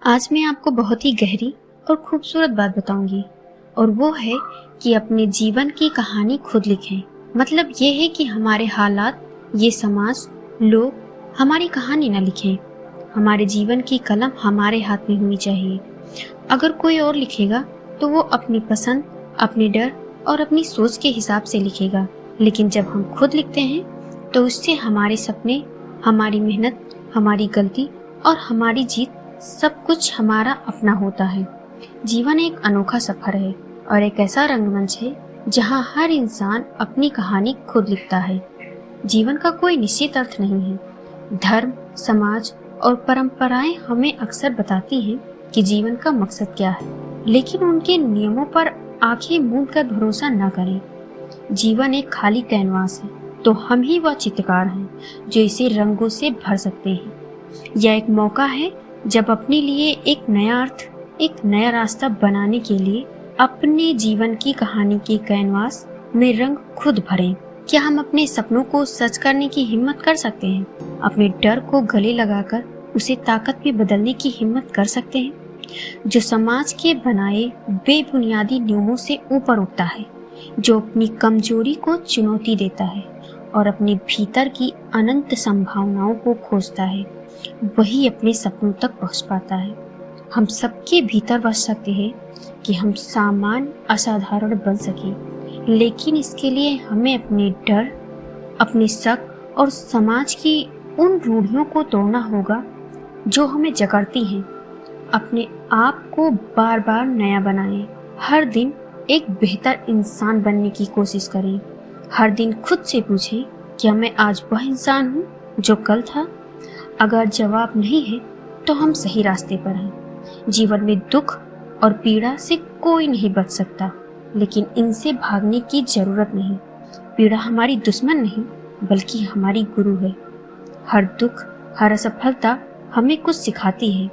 आज मैं आपको बहुत ही गहरी और खूबसूरत बात बताऊंगी, और वो है कि अपने जीवन की कहानी खुद लिखें। मतलब ये है कि हमारे हालात, ये समाज, लोग हमारी कहानी न लिखें। हमारे जीवन की कलम हमारे हाथ में होनी चाहिए। अगर कोई और लिखेगा तो वो अपनी पसंद, अपने डर और अपनी सोच के हिसाब से लिखेगा, लेकिन जब हम खुद लिखते हैं तो उससे हमारे सपने, हमारी मेहनत, हमारी गलती और हमारी जीत सब कुछ हमारा अपना होता है। जीवन एक अनोखा सफर है और एक ऐसा रंगमंच है जहां हर इंसान अपनी कहानी खुद लिखता है। जीवन का कोई निश्चित अर्थ नहीं है। धर्म, समाज और परंपराएं हमें अक्सर बताती हैं कि जीवन का मकसद क्या है, लेकिन उनके नियमों पर आंखें मूंद कर भरोसा न करें। जीवन एक खाली कैनवास है, तो हम ही वह चित्रकार हैं जो इसे रंगों से भर सकते हैं। यह एक मौका है जब अपने लिए एक नया अर्थ, एक नया रास्ता बनाने के लिए अपने जीवन की कहानी के कैनवास में रंग खुद भरें। क्या हम अपने सपनों को सच करने की हिम्मत कर सकते हैं? अपने डर को गले लगाकर उसे ताकत में बदलने की हिम्मत कर सकते हैं? जो समाज के बनाए बेबुनियादी नियमों से ऊपर उठता है, जो अपनी कमजोरी को चुनौती देता है और अपने भीतर की अनंत संभावनाओं को खोजता है, वही अपने सपनों तक पहुंच पाता है। हम सबके भीतर बस सकते हैं कि हम सामान्य, असाधारण बन सकें, लेकिन इसके लिए हमें अपने डर, अपने शक और समाज की उन रूढ़ियों को तोड़ना होगा जो हमें जकड़ती हैं। अपने आप को बार बार नया बनाएं। हर दिन एक बेहतर इंसान बनने की कोशिश करें। हर दिन खुद से पूछें, क्या मैं आज वह इंसान हूँ जो कल था? अगर जवाब नहीं है तो हम सही रास्ते पर हैं। जीवन में दुख और पीड़ा से कोई नहीं बच सकता, लेकिन इनसे भागने की जरूरत नहीं। पीड़ा हमारी दुश्मन नहीं, बल्कि हमारी गुरु है। हर दुख, हर असफलता हमें कुछ सिखाती है।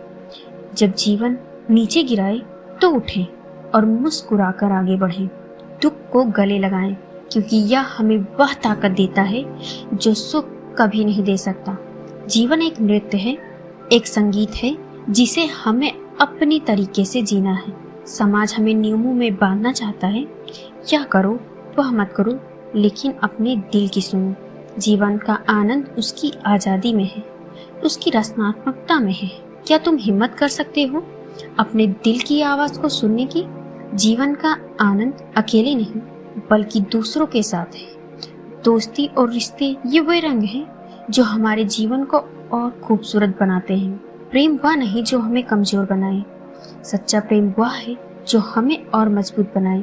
जब जीवन नीचे गिराए तो उठें और मुस्कुराकर आगे बढ़ें। दुख को गले लगाएं, क्योंकि यह हमें वह ताकत देता है जो सुख कभी नहीं दे सकता। जीवन एक नृत्य है, एक संगीत है जिसे हमें अपनी तरीके से जीना है। समाज हमें नियमों में बांधना चाहता है, क्या करो वह मत करो, लेकिन अपने दिल की सुनो। जीवन का आनंद उसकी आज़ादी में है, उसकी रचनात्मकता में है। क्या तुम हिम्मत कर सकते हो अपने दिल की आवाज़ को सुनने की? जीवन का आनंद अकेले नहीं, बल्कि दूसरों के साथ है। दोस्ती और रिश्ते ये वे रंग हैं जो हमारे जीवन को और खूबसूरत बनाते हैं। प्रेम वह नहीं जो हमें कमजोर बनाए, सच्चा प्रेम वह है जो हमें और मजबूत बनाए,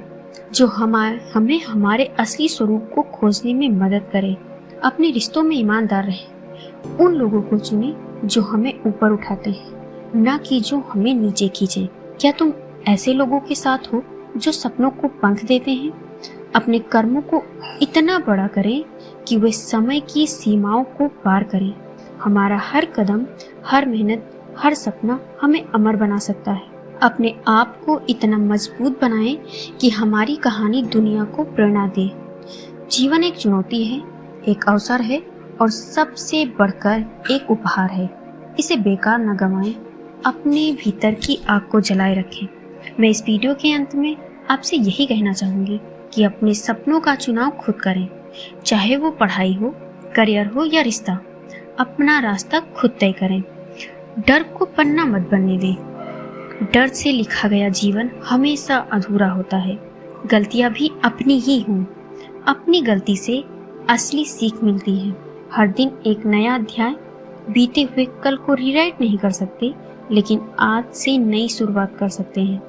जो हमें हमारे असली स्वरूप को खोजने में मदद करे। अपने रिश्तों में ईमानदार रहें। उन लोगों को चुनें जो हमें ऊपर उठाते हैं, न कि जो हमें नीचे खींचे। क्या तुम ऐसे लोगों के साथ हो जो सपनों को पंख देते हैं? अपने कर्मों को इतना बड़ा करें कि वे समय की सीमाओं को पार करें। हमारा हर कदम, हर मेहनत, हर सपना हमें अमर बना सकता है। अपने आप को इतना मजबूत बनाएं कि हमारी कहानी दुनिया को प्रेरणा दे। जीवन एक चुनौती है, एक अवसर है और सबसे बढ़कर एक उपहार है। इसे बेकार न गंवाएं। अपने भीतर की आग को जलाए रखें। मैं इस वीडियो के अंत में आपसे यही कहना चाहूँगी कि अपने सपनों का चुनाव खुद करें, चाहे वो पढ़ाई हो, करियर हो या रिश्ता। अपना रास्ता खुद तय करें। डर को पन्ना मत बनने दें। डर से लिखा गया जीवन हमेशा अधूरा होता है। गलतियां भी अपनी ही हों। अपनी गलती से असली सीख मिलती है। हर दिन एक नया अध्याय। बीते हुए कल को रीराइट नहीं कर सकते, लेकिन आज से नई शुरुआत कर सकते हैं।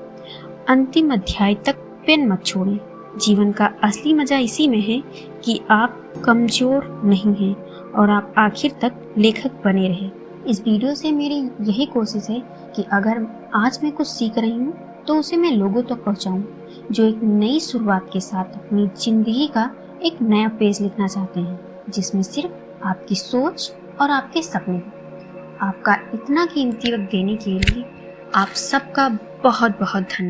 अंतिम अध्याय तक पेन मत छोड़ें। जीवन का असली मजा इसी में है कि आप कमजोर नहीं हैं और आप आखिर तक लेखक बने रहें। इस वीडियो से मेरी यही कोशिश है कि अगर आज मैं कुछ सीख रही हूँ तो उसे मैं लोगों तक पहुँचाऊँ, जो एक नई शुरुआत के साथ अपनी जिंदगी का एक नया पेज लिखना चाहते हैं, जिसमें सिर्फ आपकी सोच और आपके सपने। आपका इतना कीमती वक्त देने के लिए आप सबका बहुत बहुत धन्यवाद।